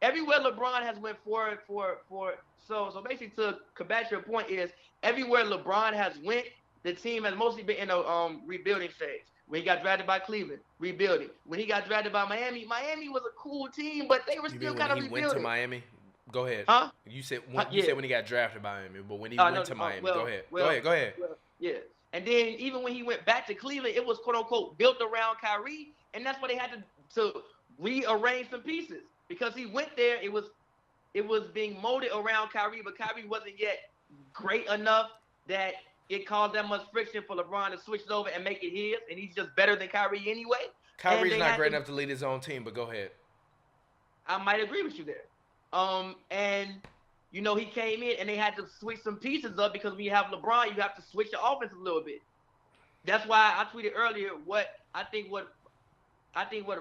everywhere LeBron has went so basically to combat your point is everywhere LeBron has went, the team has mostly been in a rebuilding stage. When he got drafted by Cleveland, rebuilding. When he got drafted by Miami, Miami was a cool team, but they were You still mean when kind of he went to rebuilding. Miami? Go ahead. Huh? You Yeah. said when he got drafted by Miami, but when he went No. to Miami, go Well, ahead. Go well, ahead. Go ahead. well. Yeah. And then even when he went back to Cleveland, it was quote unquote built around Kyrie, and that's why they had to rearrange some pieces because he went there. It was being molded around Kyrie, but Kyrie wasn't yet great enough that it caused that much friction for LeBron to switch it over and make it his, and he's just better than Kyrie anyway. And Kyrie's they not had great to. enough to lead his own team, but go ahead. I might agree with you there. And he came in and they had to switch some pieces up because when you have LeBron, you have to switch the offense a little bit. That's why I tweeted earlier what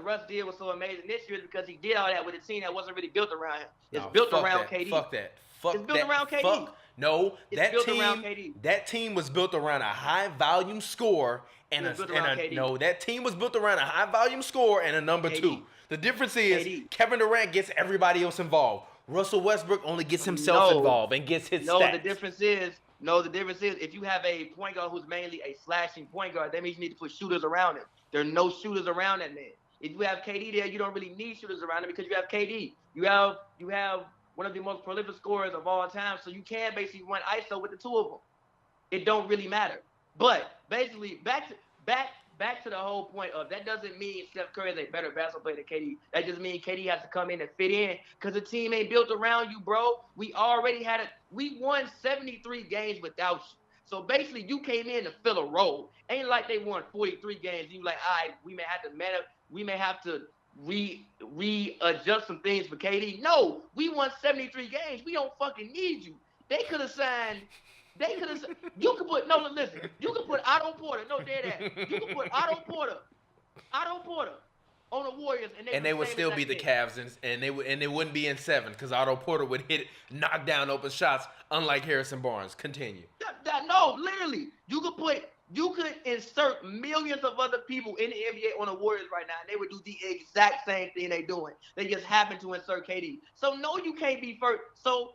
Russ did was so amazing this year is because he did all that with a team that wasn't really built around him. It's No, built fuck around that. KD. Fuck that. Fuck It's built that. around KD. Fuck. No, It's that built team. around KD. That team was built around a high volume score and It was built around KD. no. That team was built around a high volume score and a number KD. 2. The difference is KD. Kevin Durant gets everybody else involved. Russell Westbrook only gets himself involved and gets his No, stats. the difference is if you have a point guard who's mainly a slashing point guard, that means you need to put shooters around him. There are no shooters around that man. If you have KD there, you don't really need shooters around him because you have KD. You have one of the most prolific scorers of all time, so you can basically run ISO with the two of them. It don't really matter. But basically, back to the whole point of that doesn't mean Steph Curry is a better basketball player than KD. That just means KD has to come in and fit in because the team ain't built around you, bro. We won 73 games without you. So basically, you came in to fill a role. Ain't like they won 43 games. You like, all right, we may have to readjust some things for KD. No, we won 73 games. We don't fucking need you. They could have signed. You could put listen. You could put Otto Porter. No, dead ass. You could put Otto Porter on the Warriors, and they would still be the Cavs, and they wouldn't be in 7 because Otto Porter would knock down open shots, unlike Harrison Barnes. Continue. No, literally, you could insert millions of other people in the NBA on the Warriors right now, and they would do the exact same thing they doing. They just happen to insert KD. So no, you can't be first. So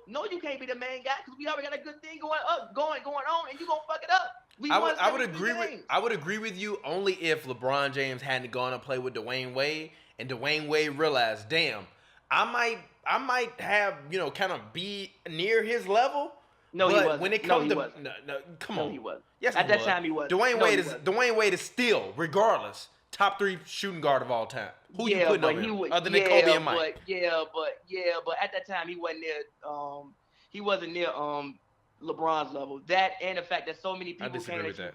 no, you can't be the main guy because we already got a good thing going on, and you gonna fuck it up. I would agree with you only if LeBron James hadn't gone and played with Dwayne Wade, and Dwayne Wade realized, damn, I might have kind of be near his level. No, but he wasn't. When it comes no, come on, he wasn't. Yes, at that time he was. Dwayne Wade is still, regardless, top 3 shooting guard of all time. Who you putting over him? Other than Kobe and Mike. But at that time he wasn't near LeBron's level. That and the fact that so many people I disagree with that.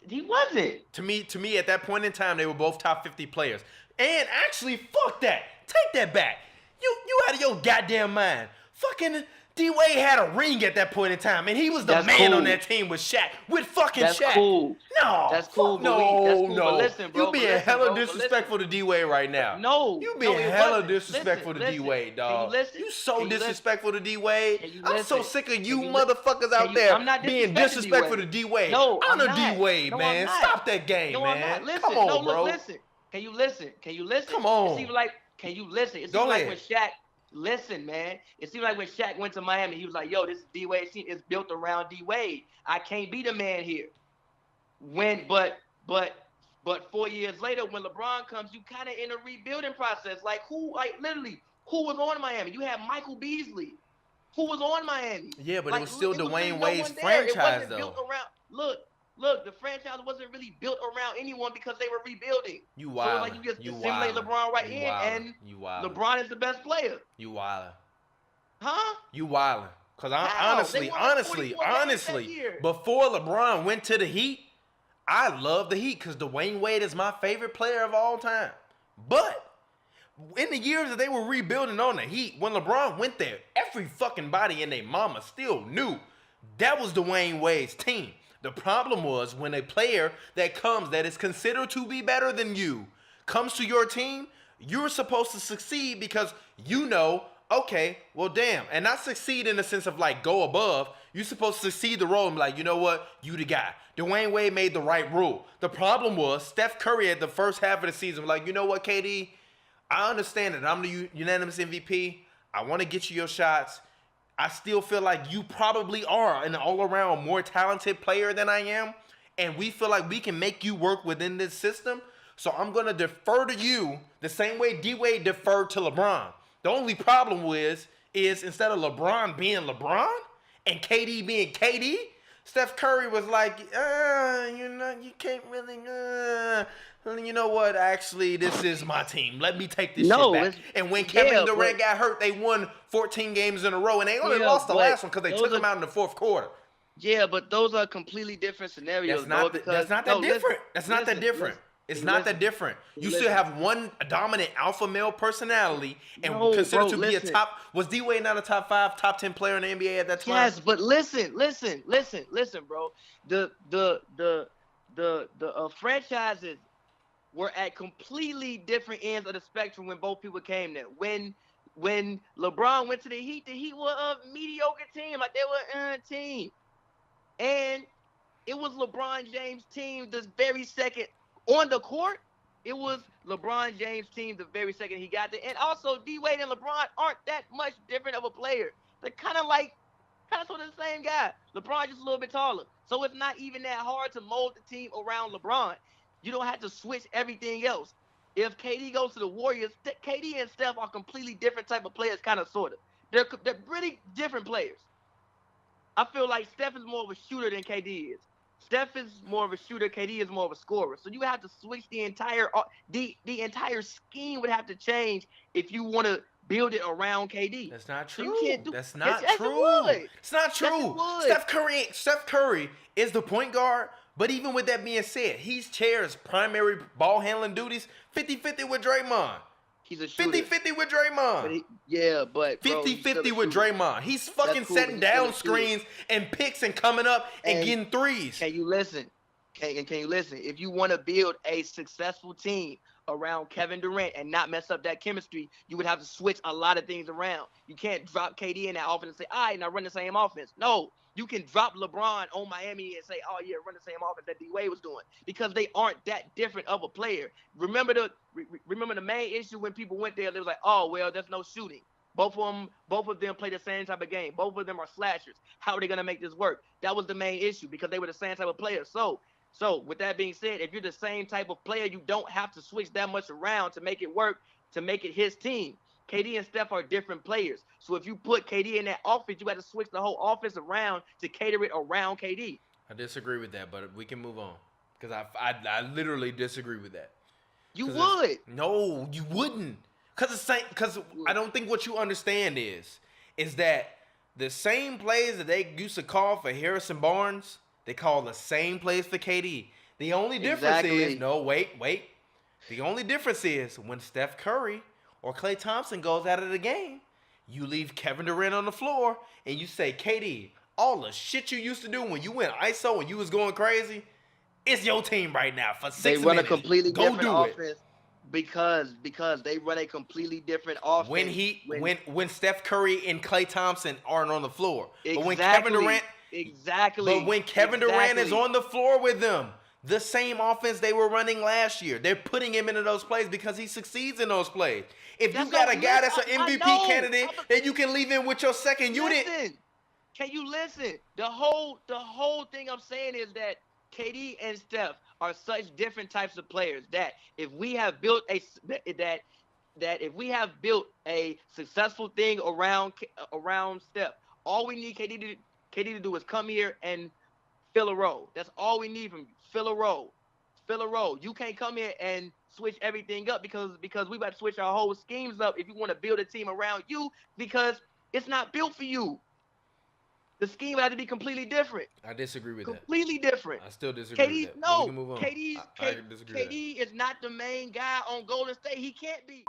He wasn't. To me, at that point in time, they were both top 50 players. And actually, fuck that. Take that back. You out of your goddamn mind. Fucking D-Wade had a ring at that point in time, and he was the man on that team with Shaq. With fucking That's Shaq. Cool. No. That's cool. No. But listen, bro. You being hella disrespectful to D-Wade right now. No. You being hella disrespectful to D-Wade, dog. You so disrespectful to D-Wade. I'm so sick of you motherfuckers out there being disrespectful to D-Wade. No, Honor D-Wade, man. Stop that game, man. Come on, bro. Listen. Can you listen? Come on. It seems like, can you listen? It seems like when Shaq. Listen, man. It seemed like when Shaq went to Miami, he was like, "Yo, this is D-Wade. It's built around D-Wade. I can't be the man here." But 4 years later, when LeBron comes, you kind of in a rebuilding process. Like who was on Miami? You had Michael Beasley, who was on Miami. Yeah, but it was still Dwayne Wade's franchise, though. Built around. Look, the franchise wasn't really built around anyone because they were rebuilding. You wild. So like you just assimilate LeBron right in, and LeBron is the best player. You wildin'. Huh? You wildin'. Because honestly, before LeBron went to the Heat, I love the Heat because Dwayne Wade is my favorite player of all time. But in the years that they were rebuilding on the Heat, when LeBron went there, every fucking body in their mama still knew that was Dwayne Wade's team. The problem was when a player that is considered to be better than you comes to your team, you're supposed to succeed because okay, well damn, and not succeed in the sense of like go above. You're supposed to succeed the role and be like, you know what, you the guy. Dwayne Wade made the right rule. The problem was Steph Curry at the first half of the season was like, you know what, KD, I understand that I'm the unanimous MVP. I want to get you your shots. I still feel like you probably are an all-around more talented player than I am, and we feel like we can make you work within this system. So I'm going to defer to you the same way D-Wade deferred to LeBron. The only problem is instead of LeBron being LeBron and KD being KD, Steph Curry was like, you can't really, you know what? Actually, this is my team. Let me take this shit back. And when Kevin Durant got hurt, they won 14 games in a row, and they only lost the last one because they took him out in the fourth quarter. Yeah, but those are completely different scenarios. That's not that different. It's not that different. You still have one dominant alpha male personality and considered to be a top. Was D-Wade not a top 5, top 10 player in the NBA at that time? Yes, but listen, bro. The franchises were at completely different ends of the spectrum when both people came there. When LeBron went to the Heat was a mediocre team. Like, they were a team. And it was LeBron James' team the very second on the court. It was LeBron James' team the very second he got there. And also, D-Wade and LeBron aren't that much different of a player. They're kind of sort of the same guy. LeBron just a little bit taller. So it's not even that hard to mold the team around LeBron. You don't have to switch everything else. If KD goes to the Warriors, KD and Steph are completely different type of players, kind of, sort of. They're really different players. I feel like Steph is more of a shooter than KD is. Steph is more of a shooter. KD is more of a scorer. So you have to switch the entire scheme would have to change if you want to build it around KD. That's not true. That's not true. It's not true. Steph Curry is the point guard. But even with that being said, he shares primary ball handling duties 50-50 with Draymond. He's a shooter. 50-50 with Draymond. But 50-50 with Draymond. He's fucking setting down screens and picks and coming up and getting threes. Can you listen? Can you listen? If you want to build a successful team around Kevin Durant and not mess up that chemistry, you would have to switch a lot of things around. You can't drop KD in that offense and say, all right, now run the same offense. No. You can drop LeBron on Miami and say, oh, yeah, run the same offense that D-Wade was doing, because they aren't that different of a player. Remember the main issue when people went there, they was like, oh, well, there's no shooting. Both of them play the same type of game. Both of them are slashers. How are they going to make this work? That was the main issue, because they were the same type of players. So with that being said, if you're the same type of player, you don't have to switch that much around to make it work, to make it his team. KD and Steph are different players. So if you put KD in that offense, you got to switch the whole offense around to cater it around KD. I disagree with that, but we can move on, because I literally disagree with that. You would. No, you wouldn't. Because I don't think what you understand is that the same plays that they used to call for Harrison Barnes, they call the same plays for KD. The only difference is, the only difference is when Steph Curry or Klay Thompson goes out of the game, you leave Kevin Durant on the floor and you say, KD, all the shit you used to do when you went ISO and you was going crazy, it's your team right now for 6 minutes. They run a completely different offense because they run a completely different offense. When Steph Curry and Klay Thompson aren't on the floor. Exactly. But when Kevin Durant But when Kevin Durant is on the floor with them, the same offense they were running last year, they're putting him into those plays because he succeeds in those plays. If you got a guy that's an MVP candidate that you can leave in with your second unit. Can you listen? The whole thing I'm saying is that KD and Steph are such different types of players that if we have built a successful thing around Steph, all we need KD to do is come here and fill a role. That's all we need from you. Fill a role. You can't come here and switch everything up because we about to switch our whole schemes up if you want to build a team around you, because it's not built for you. The scheme had to be completely different. I disagree with that. Completely different. I still disagree with that. No, we can move on. KD is not the main guy on Golden State. He can't be.